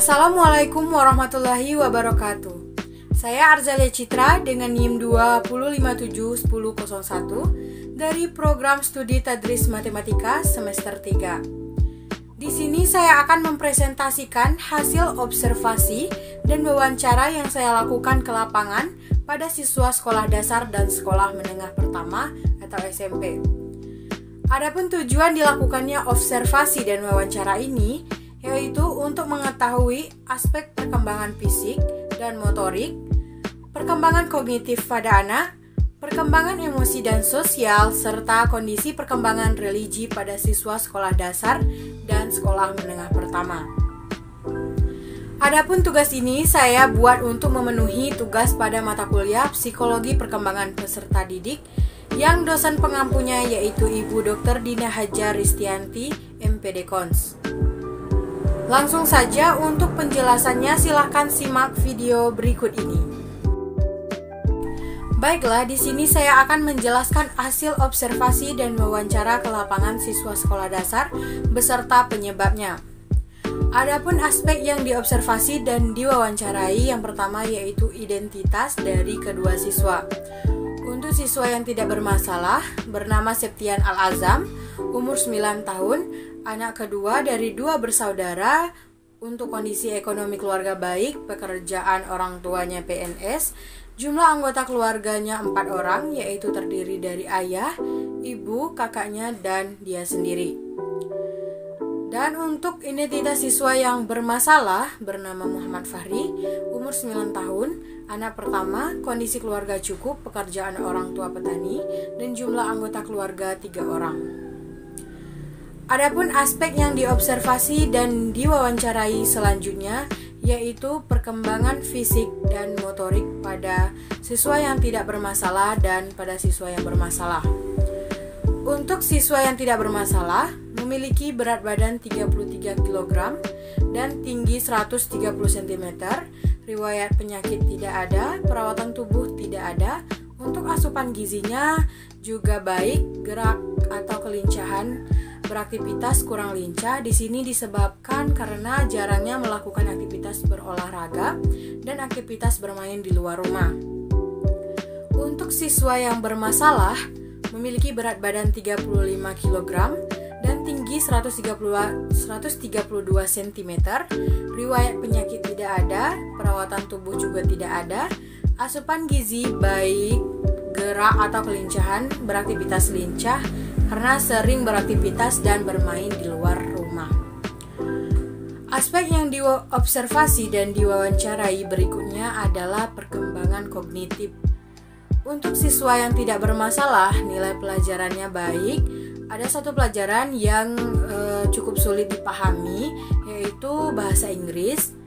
Assalamualaikum warahmatullahi wabarakatuh. Saya Arzalia Citra dengan NIM 2057101 dari program studi Tadris Matematika semester 3. Di sini saya akan mempresentasikan hasil observasi dan wawancara yang saya lakukan ke lapangan pada siswa sekolah dasar dan sekolah menengah pertama atau SMP. Adapun tujuan dilakukannya observasi dan wawancara ini yaitu untuk mengetahui aspek perkembangan fisik dan motorik, perkembangan kognitif pada anak, perkembangan emosi dan sosial, serta kondisi perkembangan religi pada siswa sekolah dasar dan sekolah menengah pertama. Adapun tugas ini saya buat untuk memenuhi tugas pada mata kuliah Psikologi Perkembangan Peserta Didik yang dosen pengampunya yaitu Ibu Dr. Dina Hajar Ristianti, MPD Kons. Langsung saja untuk penjelasannya silahkan simak video berikut ini. Baiklah, di sini saya akan menjelaskan hasil observasi dan wawancara ke lapangan siswa sekolah dasar beserta penyebabnya. Adapun aspek yang diobservasi dan diwawancarai yang pertama yaitu identitas dari kedua siswa. Untuk siswa yang tidak bermasalah bernama Septian Al-Azam, umur 9 tahun, anak kedua dari 2 bersaudara, untuk kondisi ekonomi keluarga baik, pekerjaan orang tuanya PNS, jumlah anggota keluarganya 4 orang, yaitu terdiri dari ayah, ibu, kakaknya, dan dia sendiri. Dan untuk identitas siswa yang bermasalah bernama Muhammad Fahri, umur 9 tahun, anak pertama, kondisi keluarga cukup, pekerjaan orang tua petani, dan jumlah anggota keluarga 3 orang. Adapun aspek yang diobservasi dan diwawancarai selanjutnya yaitu perkembangan fisik dan motorik pada siswa yang tidak bermasalah dan pada siswa yang bermasalah. Untuk siswa yang tidak bermasalah memiliki berat badan 33 kg dan tinggi 130 cm, riwayat penyakit tidak ada, perawatan tubuh tidak ada, untuk asupan gizinya juga baik, gerak atau kelincahan beraktivitas kurang lincah. Di sini disebabkan karena jarangnya melakukan aktivitas berolahraga dan aktivitas bermain di luar rumah. Untuk siswa yang bermasalah memiliki berat badan 35 kg dan tinggi 132 cm, riwayat penyakit tidak ada, perawatan tubuh juga tidak ada, asupan gizi baik, gerak atau kelincahan beraktivitas lincah karena sering beraktivitas dan bermain di luar rumah. Aspek yang diobservasi dan diwawancarai berikutnya adalah perkembangan kognitif. Untuk siswa yang tidak bermasalah, nilai pelajarannya baik. Ada satu pelajaran yang cukup sulit dipahami, yaitu bahasa Inggris.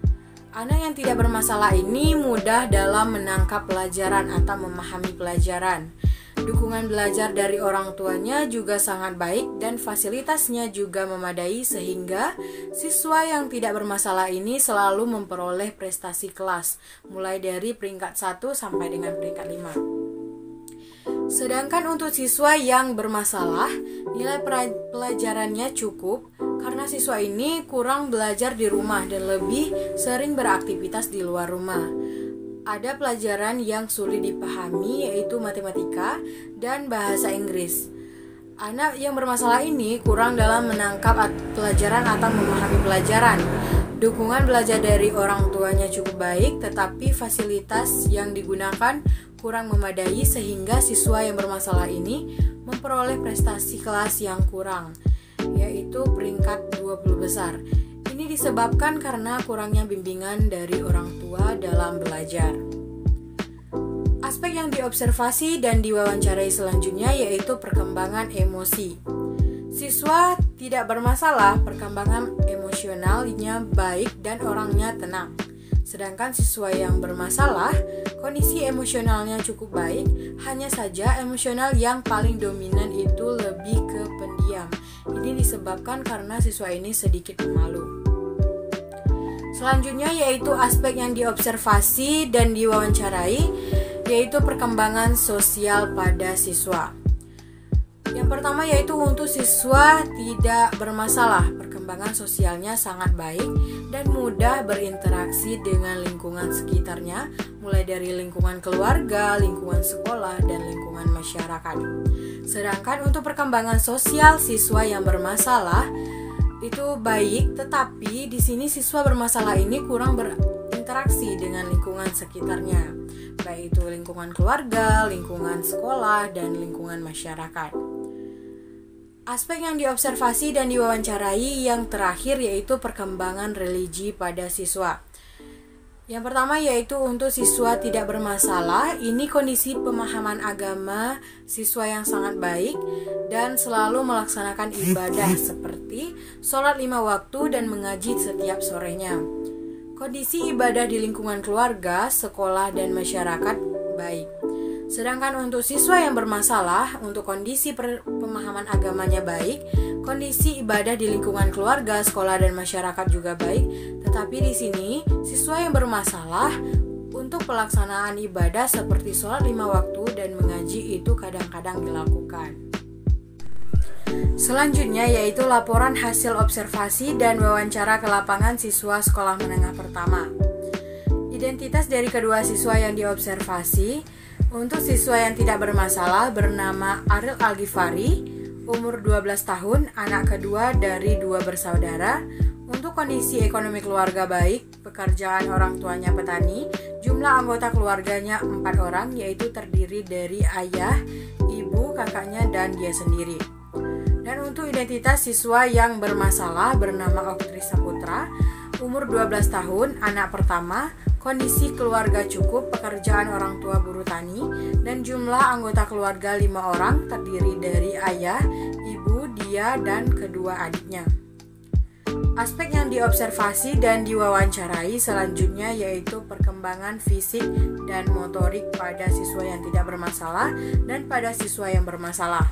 Anak yang tidak bermasalah ini mudah dalam menangkap pelajaran atau memahami pelajaran. Dukungan belajar dari orang tuanya juga sangat baik dan fasilitasnya juga memadai sehingga siswa yang tidak bermasalah ini selalu memperoleh prestasi kelas mulai dari peringkat 1 sampai dengan peringkat 5. Sedangkan untuk siswa yang bermasalah, nilai pelajarannya cukup karena siswa ini kurang belajar di rumah dan lebih sering beraktivitas di luar rumah. Ada pelajaran yang sulit dipahami yaitu matematika dan bahasa Inggris. Anak yang bermasalah ini kurang dalam menangkap pelajaran atau memahami pelajaran. Dukungan belajar dari orang tuanya cukup baik, tetapi fasilitas yang digunakan kurang memadai sehingga siswa yang bermasalah ini memperoleh prestasi kelas yang kurang, yaitu peringkat 20 besar. Ini disebabkan karena kurangnya bimbingan dari orang tua dalam belajar. Aspek yang diobservasi dan diwawancarai selanjutnya yaitu perkembangan emosi. Siswa tidak bermasalah, perkembangan emosionalnya baik dan orangnya tenang. Sedangkan siswa yang bermasalah, kondisi emosionalnya cukup baik, hanya saja emosional yang paling dominan itu lebih ke pendiam. Ini disebabkan karena siswa ini sedikit pemalu. Selanjutnya yaitu aspek yang diobservasi dan diwawancarai yaitu perkembangan sosial pada siswa. Yang pertama yaitu untuk siswa tidak bermasalah, perkembangan perkembangan sosialnya sangat baik dan mudah berinteraksi dengan lingkungan sekitarnya, mulai dari lingkungan keluarga, lingkungan sekolah, dan lingkungan masyarakat. Sedangkan untuk perkembangan sosial siswa yang bermasalah itu baik, tetapi di sini siswa bermasalah ini kurang berinteraksi dengan lingkungan sekitarnya, baik itu lingkungan keluarga, lingkungan sekolah, dan lingkungan masyarakat. Aspek yang diobservasi dan diwawancarai yang terakhir yaitu perkembangan religi pada siswa. Yang pertama yaitu untuk siswa tidak bermasalah, ini kondisi pemahaman agama siswa yang sangat baik dan selalu melaksanakan ibadah seperti sholat 5 waktu dan mengaji setiap sorenya. Kondisi ibadah di lingkungan keluarga, sekolah, dan masyarakat baik. Sedangkan untuk siswa yang bermasalah, untuk kondisi pemahaman agamanya baik, kondisi ibadah di lingkungan keluarga, sekolah, dan masyarakat juga baik. Tetapi di sini, siswa yang bermasalah untuk pelaksanaan ibadah seperti sholat 5 waktu dan mengaji itu kadang-kadang dilakukan. Selanjutnya yaitu laporan hasil observasi dan wawancara ke lapangan siswa sekolah menengah pertama. Identitas dari kedua siswa yang diobservasi. Untuk siswa yang tidak bermasalah bernama Ariel Al-Ghifari, umur 12 tahun, anak kedua dari 2 bersaudara. Untuk kondisi ekonomi keluarga baik, pekerjaan orang tuanya petani, jumlah anggota keluarganya 4 orang, yaitu terdiri dari ayah, ibu, kakaknya, dan dia sendiri. Dan untuk identitas siswa yang bermasalah bernama Oktri Saputra, umur 12 tahun, anak pertama, kondisi keluarga cukup, pekerjaan orang tua buruh tani, dan jumlah anggota keluarga 5 orang terdiri dari ayah, ibu, dia, dan kedua adiknya. Aspek yang diobservasi dan diwawancarai selanjutnya yaitu perkembangan fisik dan motorik pada siswa yang tidak bermasalah dan pada siswa yang bermasalah.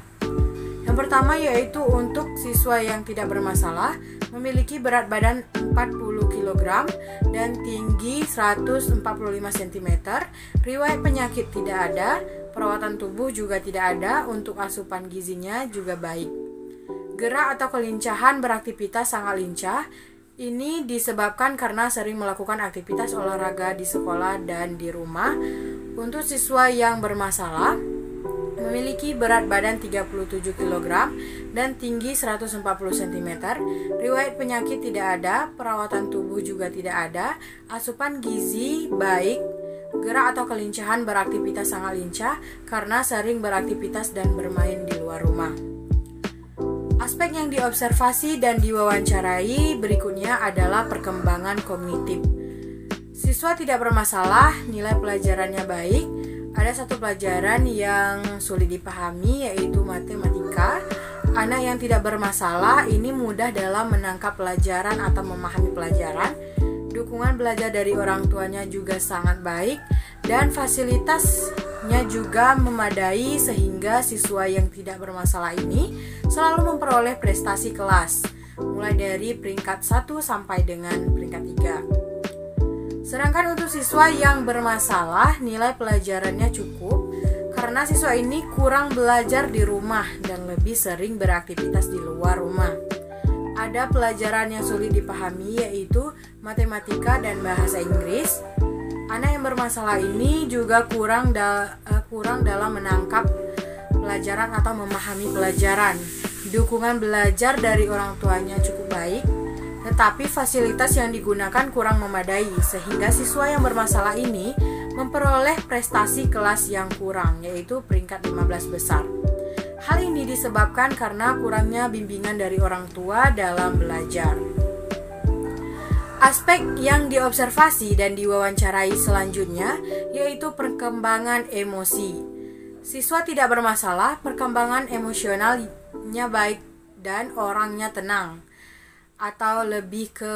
Yang pertama yaitu untuk siswa yang tidak bermasalah memiliki berat badan 40 kg dan tinggi 145 cm, riwayat penyakit tidak ada, perawatan tubuh juga tidak ada, untuk asupan gizinya juga baik. Gerak atau kelincahan beraktivitas sangat lincah, ini disebabkan karena sering melakukan aktivitas olahraga di sekolah dan di rumah. Untuk siswa yang bermasalah memiliki berat badan 37 kg dan tinggi 140 cm, riwayat penyakit tidak ada, perawatan tubuh juga tidak ada, asupan gizi baik, gerak atau kelincahan beraktivitas sangat lincah karena sering beraktivitas dan bermain di luar rumah. Aspek yang diobservasi dan diwawancarai berikutnya adalah perkembangan kognitif. Siswa tidak bermasalah, nilai pelajarannya baik. Ada satu pelajaran yang sulit dipahami yaitu matematika. Anak yang tidak bermasalah ini mudah dalam menangkap pelajaran atau memahami pelajaran. Dukungan belajar dari orang tuanya juga sangat baik dan fasilitasnya juga memadai sehingga siswa yang tidak bermasalah ini selalu memperoleh prestasi kelas mulai dari peringkat 1 sampai dengan peringkat 3. Sedangkan untuk siswa yang bermasalah, nilai pelajarannya cukup karena siswa ini kurang belajar di rumah dan lebih sering beraktivitas di luar rumah. Ada pelajaran yang sulit dipahami yaitu matematika dan bahasa Inggris. Anak yang bermasalah ini juga kurang dalam menangkap pelajaran atau memahami pelajaran. Dukungan belajar dari orang tuanya cukup baik, tetapi fasilitas yang digunakan kurang memadai sehingga siswa yang bermasalah ini memperoleh prestasi kelas yang kurang, yaitu peringkat 15 besar. Hal ini disebabkan karena kurangnya bimbingan dari orang tua dalam belajar. Aspek yang diobservasi dan diwawancarai selanjutnya yaitu perkembangan emosi. Siswa tidak bermasalah, perkembangan emosionalnya baik dan orangnya tenang atau lebih ke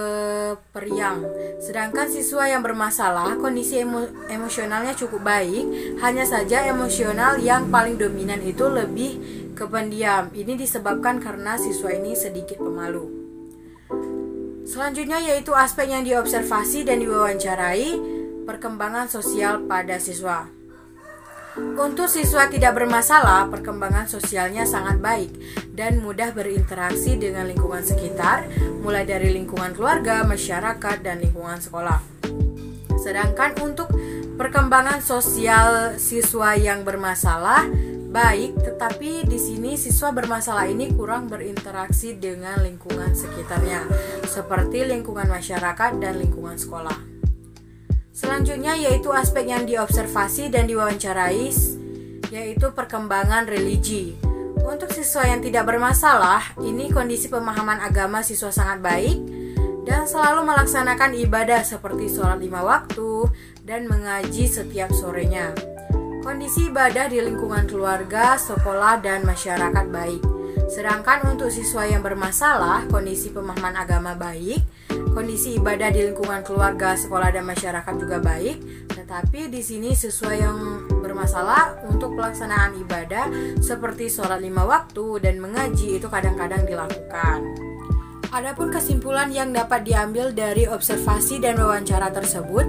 periang. Sedangkan siswa yang bermasalah, kondisi emosionalnya cukup baik, hanya saja emosional yang paling dominan itu lebih ke pendiam. Ini disebabkan karena siswa ini sedikit pemalu. Selanjutnya yaitu aspek yang diobservasi dan diwawancarai, perkembangan sosial pada siswa. Untuk siswa tidak bermasalah, perkembangan sosialnya sangat baik dan mudah berinteraksi dengan lingkungan sekitar, mulai dari lingkungan keluarga, masyarakat, dan lingkungan sekolah. Sedangkan untuk perkembangan sosial siswa yang bermasalah baik, tetapi di sini siswa bermasalah ini kurang berinteraksi dengan lingkungan sekitarnya, seperti lingkungan masyarakat dan lingkungan sekolah. Selanjutnya yaitu aspek yang diobservasi dan diwawancarai, yaitu perkembangan religi. Untuk siswa yang tidak bermasalah, ini kondisi pemahaman agama siswa sangat baik dan selalu melaksanakan ibadah seperti sholat 5 waktu dan mengaji setiap sorenya. Kondisi ibadah di lingkungan keluarga, sekolah, dan masyarakat baik. Sedangkan untuk siswa yang bermasalah, kondisi pemahaman agama baik, kondisi ibadah di lingkungan keluarga, sekolah, dan masyarakat juga baik. Tetapi di sini siswa yang bermasalah untuk pelaksanaan ibadah seperti sholat 5 waktu dan mengaji itu kadang-kadang dilakukan. Adapun kesimpulan yang dapat diambil dari observasi dan wawancara tersebut,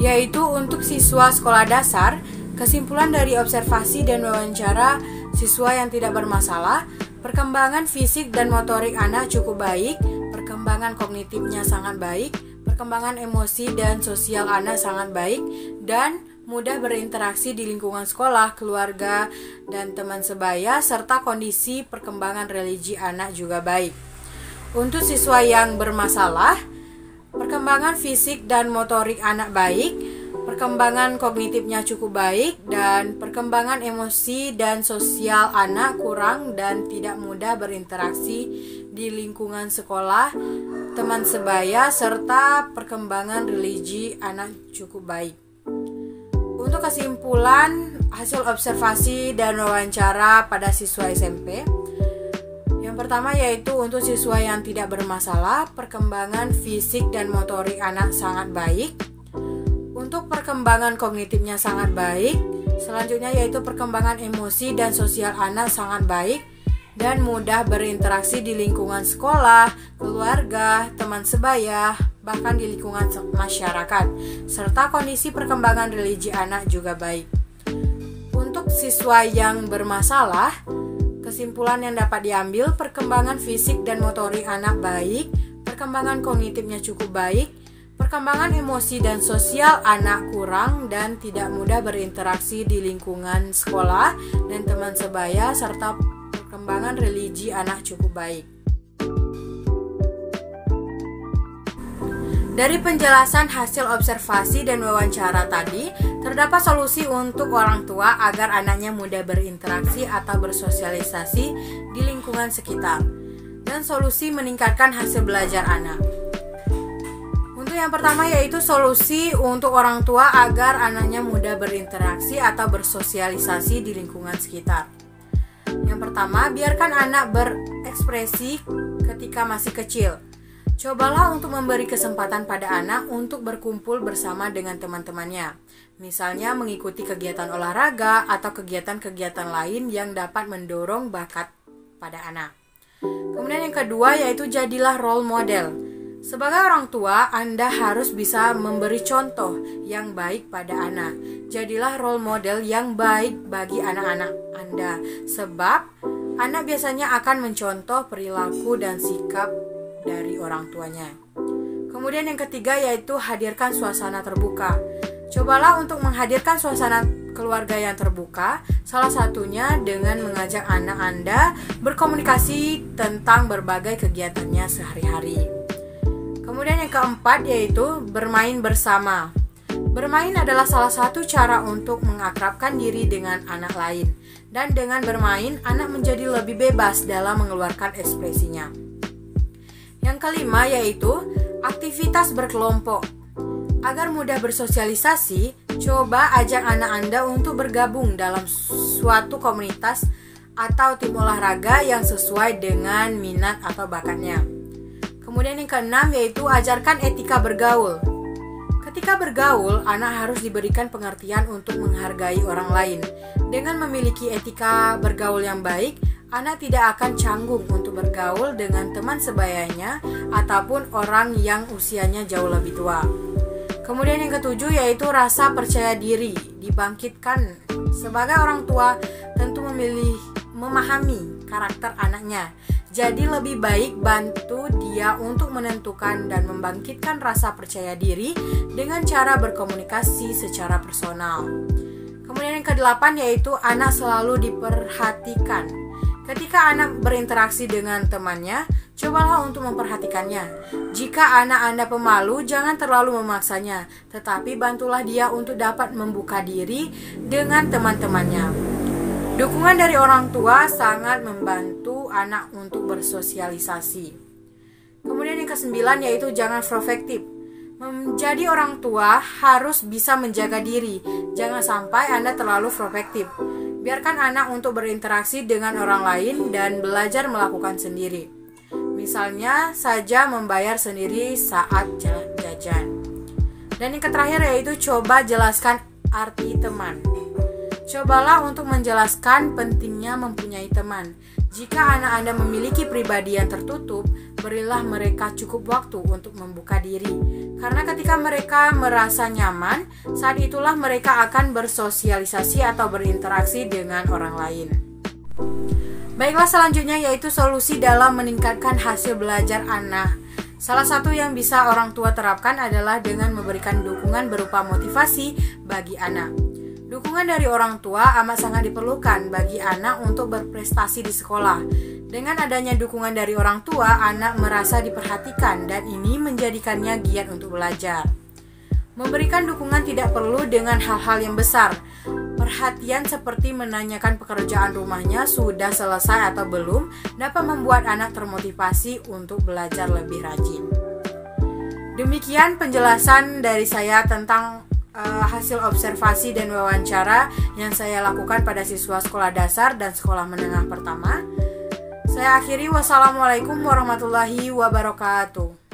yaitu untuk siswa sekolah dasar, kesimpulan dari observasi dan wawancara siswa yang tidak bermasalah, perkembangan fisik dan motorik anak cukup baik, perkembangan kognitifnya sangat baik, perkembangan emosi dan sosial anak sangat baik, dan mudah berinteraksi di lingkungan sekolah, keluarga, dan teman sebaya, serta kondisi perkembangan religi anak juga baik. Untuk siswa yang bermasalah, perkembangan fisik dan motorik anak baik, perkembangan kognitifnya cukup baik, dan perkembangan emosi dan sosial anak kurang dan tidak mudah berinteraksi di lingkungan sekolah, teman sebaya, serta perkembangan religi anak cukup baik. Untuk kesimpulan hasil observasi dan wawancara pada siswa SMP, yang pertama yaitu untuk siswa yang tidak bermasalah, perkembangan fisik dan motorik anak sangat baik. Untuk perkembangan kognitifnya sangat baik. Selanjutnya yaitu perkembangan emosi dan sosial anak sangat baik dan mudah berinteraksi di lingkungan sekolah, keluarga, teman sebaya, bahkan di lingkungan masyarakat, serta kondisi perkembangan religi anak juga baik. Untuk siswa yang bermasalah, kesimpulan yang dapat diambil, perkembangan fisik dan motorik anak baik, perkembangan kognitifnya cukup baik, perkembangan emosi dan sosial anak kurang dan tidak mudah berinteraksi di lingkungan sekolah dan teman sebaya, serta perkembangan religi anak cukup baik. Dari penjelasan hasil observasi dan wawancara tadi, terdapat solusi untuk orang tua agar anaknya mudah berinteraksi atau bersosialisasi di lingkungan sekitar, dan solusi meningkatkan hasil belajar anak. Yang pertama yaitu solusi untuk orang tua agar anaknya mudah berinteraksi atau bersosialisasi di lingkungan sekitar. Yang pertama, biarkan anak berekspresi ketika masih kecil. Cobalah untuk memberi kesempatan pada anak untuk berkumpul bersama dengan teman-temannya. Misalnya mengikuti kegiatan olahraga atau kegiatan-kegiatan lain yang dapat mendorong bakat pada anak. Kemudian yang kedua yaitu jadilah role model. Sebagai orang tua, Anda harus bisa memberi contoh yang baik pada anak. Jadilah role model yang baik bagi anak-anak Anda, sebab anak biasanya akan mencontoh perilaku dan sikap dari orang tuanya. Kemudian yang ketiga yaitu hadirkan suasana terbuka. Cobalah untuk menghadirkan suasana keluarga yang terbuka, salah satunya dengan mengajak anak Anda berkomunikasi tentang berbagai kegiatannya sehari-hari. Kemudian yang keempat yaitu bermain bersama. Bermain adalah salah satu cara untuk mengakrabkan diri dengan anak lain. Dan dengan bermain, anak menjadi lebih bebas dalam mengeluarkan ekspresinya. Yang kelima yaitu aktivitas berkelompok. Agar mudah bersosialisasi, coba ajak anak Anda untuk bergabung dalam suatu komunitas atau tim olahraga yang sesuai dengan minat atau bakatnya. Kemudian yang keenam yaitu ajarkan etika bergaul. Ketika bergaul, anak harus diberikan pengertian untuk menghargai orang lain. Dengan memiliki etika bergaul yang baik, anak tidak akan canggung untuk bergaul dengan teman sebayanya ataupun orang yang usianya jauh lebih tua. Kemudian yang ketujuh yaitu rasa percaya diri dibangkitkan. Sebagai orang tua tentu memahami karakter anaknya. Jadi lebih baik bantu dia untuk menentukan dan membangkitkan rasa percaya diri dengan cara berkomunikasi secara personal. Kemudian yang kedelapan yaitu anak selalu diperhatikan. Ketika anak berinteraksi dengan temannya, cobalah untuk memperhatikannya. Jika anak Anda pemalu, jangan terlalu memaksanya, tetapi bantulah dia untuk dapat membuka diri dengan teman-temannya. Dukungan dari orang tua sangat membantu anak untuk bersosialisasi. Kemudian yang kesembilan yaitu jangan protektif. Menjadi orang tua harus bisa menjaga diri. Jangan sampai Anda terlalu protektif. Biarkan anak untuk berinteraksi dengan orang lain dan belajar melakukan sendiri. Misalnya saja membayar sendiri saat jajan. Dan yang terakhir yaitu coba jelaskan arti teman. Cobalah untuk menjelaskan pentingnya mempunyai teman. Jika anak Anda memiliki pribadi yang tertutup, berilah mereka cukup waktu untuk membuka diri. Karena ketika mereka merasa nyaman, saat itulah mereka akan bersosialisasi atau berinteraksi dengan orang lain. Baiklah, selanjutnya yaitu solusi dalam meningkatkan hasil belajar anak. Salah satu yang bisa orang tua terapkan adalah dengan memberikan dukungan berupa motivasi bagi anak. Dukungan dari orang tua amat sangat diperlukan bagi anak untuk berprestasi di sekolah. Dengan adanya dukungan dari orang tua, anak merasa diperhatikan dan ini menjadikannya giat untuk belajar. Memberikan dukungan tidak perlu dengan hal-hal yang besar. Perhatian seperti menanyakan pekerjaan rumahnya sudah selesai atau belum dapat membuat anak termotivasi untuk belajar lebih rajin. Demikian penjelasan dari saya tentang hasil observasi dan wawancara yang saya lakukan pada siswa sekolah dasar dan sekolah menengah pertama. Saya akhiri, wassalamualaikum warahmatullahi wabarakatuh.